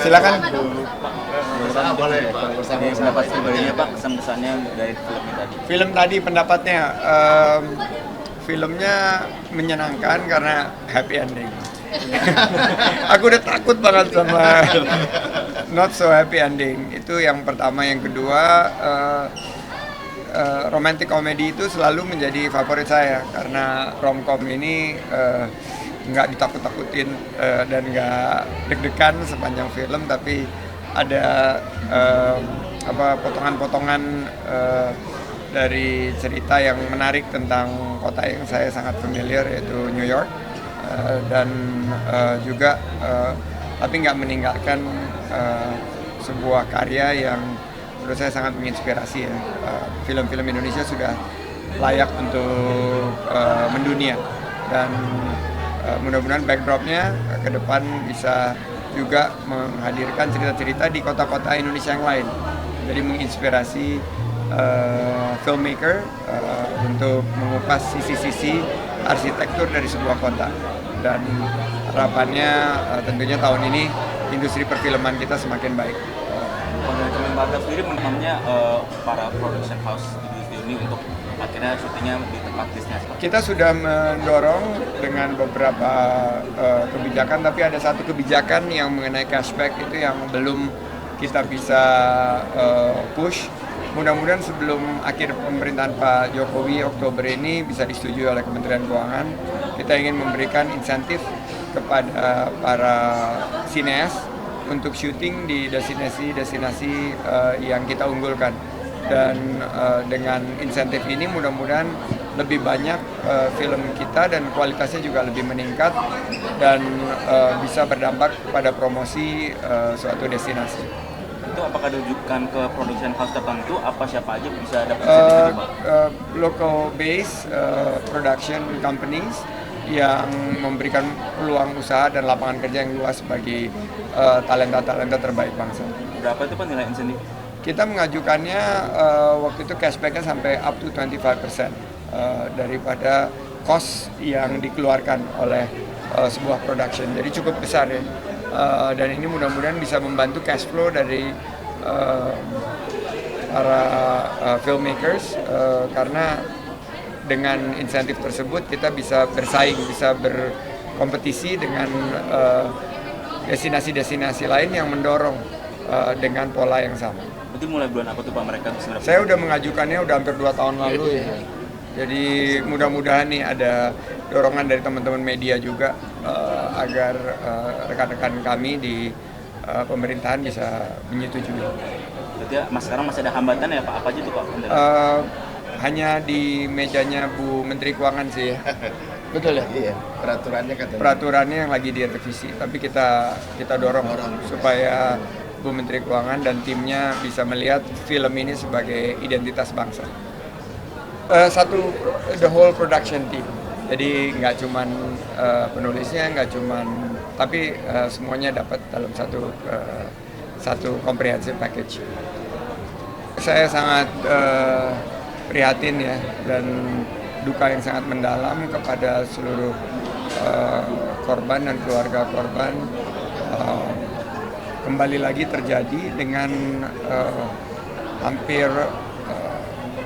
Silakan. Boleh Pak, bersama pendapat pribadinya Pak, kesan-kesannya dari filmnya tadi. Film tadi pendapatnya, filmnya menyenangkan karena happy ending. Aku udah takut banget sama not so happy ending. Itu yang pertama. Yang kedua, romantic comedy itu selalu menjadi favorit saya karena romcom ini nggak ditakut-takutin dan nggak deg-degan sepanjang film, tapi ada potongan-potongan dari cerita yang menarik tentang kota yang saya sangat familiar, yaitu New York, dan juga tapi nggak meninggalkan sebuah karya yang menurut saya sangat menginspirasi ya. Film-film Indonesia sudah layak untuk mendunia, dan mudah-mudahan backdropnya ke depan bisa juga menghadirkan cerita-cerita di kota-kota Indonesia yang lain, jadi menginspirasi filmmaker untuk mengupas sisi-sisi arsitektur dari sebuah kota. Dan harapannya tentunya tahun ini industri perfilman kita semakin baik. Kalau dari Kemenparekraf sendiri menurutnya para production house di ini untuk akhirnya syutingnya di tempat destinasi. Kita sudah mendorong dengan beberapa kebijakan, tapi ada satu kebijakan yang mengenai cashback itu yang belum kita bisa push. Mudah-mudahan sebelum akhir pemerintahan Pak Jokowi Oktober ini bisa disetujui oleh Kementerian Keuangan. Kita ingin memberikan insentif kepada para sineas untuk syuting di destinasi-destinasi yang kita unggulkan. Dan dengan insentif ini mudah-mudahan lebih banyak film kita dan kualitasnya juga lebih meningkat dan bisa berdampak pada promosi suatu destinasi. Itu apakah dirujukan ke production house tertentu? Apa siapa aja bisa dapat insentif itu, Pak? Local base production companies yang memberikan peluang usaha dan lapangan kerja yang luas bagi talenta-talenta terbaik bangsa. Berapa itu Pak nilai insentif? Kita mengajukannya waktu itu cashback-nya sampai up to 25% daripada cost yang dikeluarkan oleh sebuah production. Jadi cukup besar ya. Dan ini mudah-mudahan bisa membantu cash flow dari para filmmakers karena dengan insentif tersebut kita bisa bersaing, bisa berkompetisi dengan destinasi-destinasi lain yang mendorong dengan pola yang sama. Berarti mulai bulan apa tuh Pak mereka bisa mendapatkan? Saya udah mengajukannya udah hampir 2 tahun lalu ya. Jadi mudah-mudahan nih ada dorongan dari teman-teman media juga agar rekan-rekan kami di pemerintahan bisa menyetujui. Berarti sekarang masih ada hambatan ya Pak? Apa aja tuh Pak? Hanya di mejanya Bu Menteri Keuangan sih ya. Betul ya? Iya, peraturannya katanya. Peraturannya yang lagi direvisi, tapi kita dorong supaya Bu Menteri Keuangan dan timnya bisa melihat film ini sebagai identitas bangsa. The whole production team. Jadi nggak cuman penulisnya, nggak cuman, tapi semuanya dapat dalam satu comprehensive package. Saya sangat prihatin ya, dan duka yang sangat mendalam kepada seluruh korban dan keluarga korban. Kembali lagi terjadi dengan hampir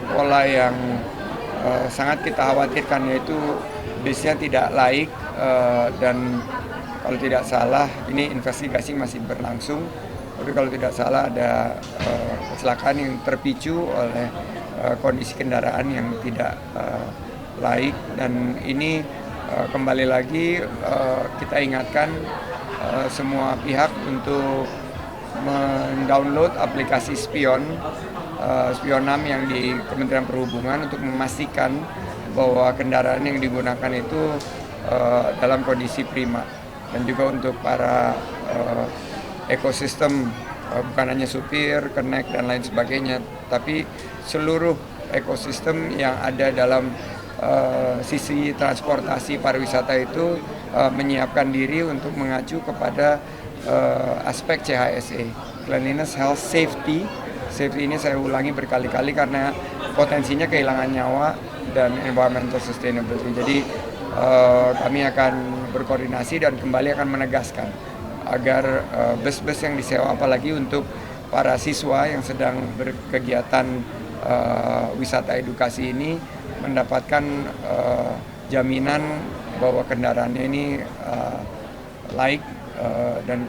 pola yang sangat kita khawatirkan, yaitu bisnya tidak laik, dan kalau tidak salah ini investigasi masih berlangsung, tapi kalau tidak salah ada kecelakaan yang terpicu oleh kondisi kendaraan yang tidak laik, dan ini kembali lagi kita ingatkan semua pihak untuk mendownload aplikasi Spionam yang di Kementerian Perhubungan untuk memastikan bahwa kendaraan yang digunakan itu dalam kondisi prima, dan juga untuk para ekosistem, bukan hanya supir, kenek dan lain sebagainya, tapi seluruh ekosistem yang ada dalam sisi transportasi pariwisata itu menyiapkan diri untuk mengacu kepada aspek CHSE, Cleanliness, Health, Safety. Safety ini saya ulangi berkali-kali karena potensinya kehilangan nyawa dan environmental sustainability. Jadi kami akan berkoordinasi dan kembali akan menegaskan agar bus-bus yang disewa, apalagi untuk para siswa yang sedang berkegiatan wisata edukasi ini, mendapatkan jaminan bahwa kendaraannya ini laik dan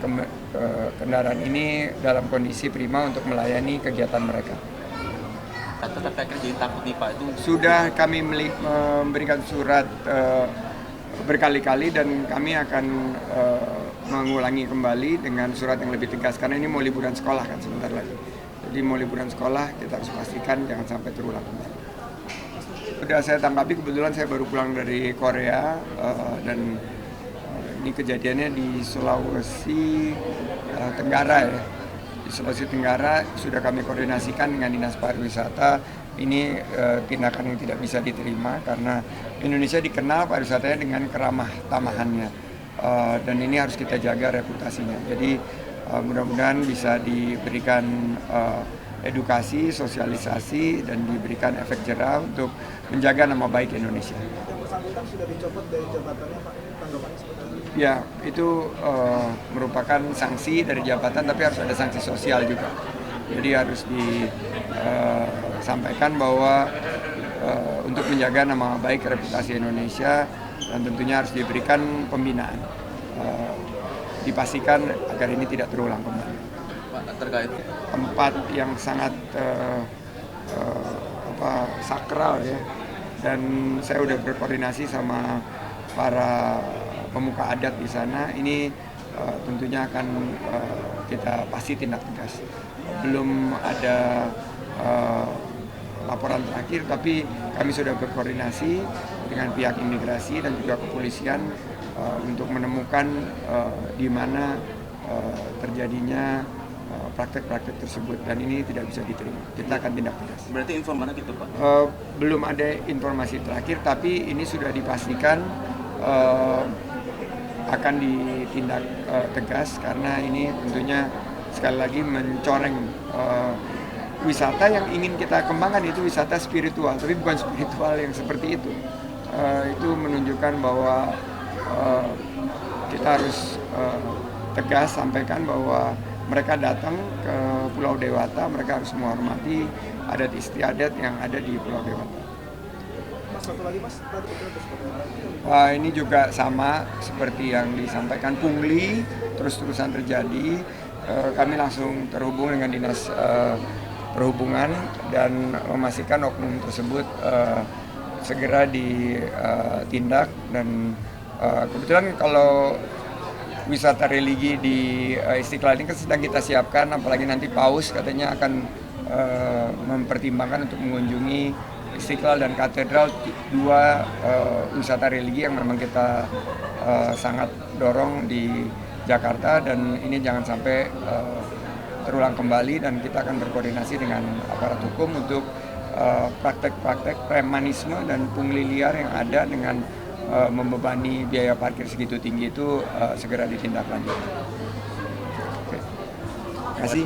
kendaraan ini dalam kondisi prima untuk melayani kegiatan mereka. Tetap akhirnya jadi takut nih Pak itu. Sudah kami memberikan surat berkali-kali dan kami akan mengulangi kembali dengan surat yang lebih tegas karena ini mau liburan sekolah kan sebentar lagi. Jadi mau liburan sekolah kita harus pastikan jangan sampai terulang kembali. Sudah saya tanggapi, kebetulan saya baru pulang dari Korea dan ini kejadiannya di Sulawesi Tenggara ya. Di Sulawesi Tenggara sudah kami koordinasikan dengan Dinas Pariwisata. Ini tindakan yang tidak bisa diterima karena Indonesia dikenal pariwisatanya dengan keramah tamahannya dan ini harus kita jaga reputasinya. Jadi mudah-mudahan bisa diberikan edukasi, sosialisasi dan diberikan efek jerah untuk menjaga nama baik Indonesia. Yang bersangkutan sudah dicopot dari jabatannya Pak, tanggapannya seperti apa? Ya, itu merupakan sanksi dari jabatan, tapi harus ada sanksi sosial juga. Jadi harus disampaikan bahwa untuk menjaga nama baik reputasi Indonesia dan tentunya harus diberikan pembinaan. Dipastikan agar ini tidak terulang kembali. Pak, terkait Tempat yang sangat sakral ya, dan saya udah berkoordinasi sama para pemuka adat di sana. Ini tentunya akan kita pasti tindak tegas. Belum ada laporan terakhir, tapi kami sudah berkoordinasi dengan pihak imigrasi dan juga kepolisian untuk menemukan di mana terjadinya praktek-praktek tersebut dan ini tidak bisa diterima. Kita akan tindak tegas. berarti info mana gitu Pak? Belum ada informasi terakhir, tapi ini sudah dipastikan akan ditindak tegas karena ini tentunya sekali lagi mencoreng wisata yang ingin kita kembangkan. Itu wisata spiritual, tapi bukan spiritual yang seperti itu. Itu menunjukkan bahwa kita harus tegas sampaikan bahwa mereka datang ke Pulau Dewata, mereka harus menghormati adat istiadat yang ada di Pulau Dewata. Mas, satu lagi Mas, tadi Ini juga sama seperti yang disampaikan pungli, terus-terusan terjadi. Kami langsung terhubung dengan Dinas Perhubungan dan memastikan oknum tersebut segera ditindak dan kebetulan kalau wisata religi di Istiqlal ini kan sedang kita siapkan, apalagi nanti Paus katanya akan mempertimbangkan untuk mengunjungi Istiqlal dan Katedral, dua wisata religi yang memang kita sangat dorong di Jakarta dan ini jangan sampai terulang kembali dan kita akan berkoordinasi dengan aparat hukum untuk praktek-praktek premanisme dan pungli liar yang ada dengan membebani biaya parkir segitu tinggi itu segera ditindaklanjuti. Oke. Terima kasih.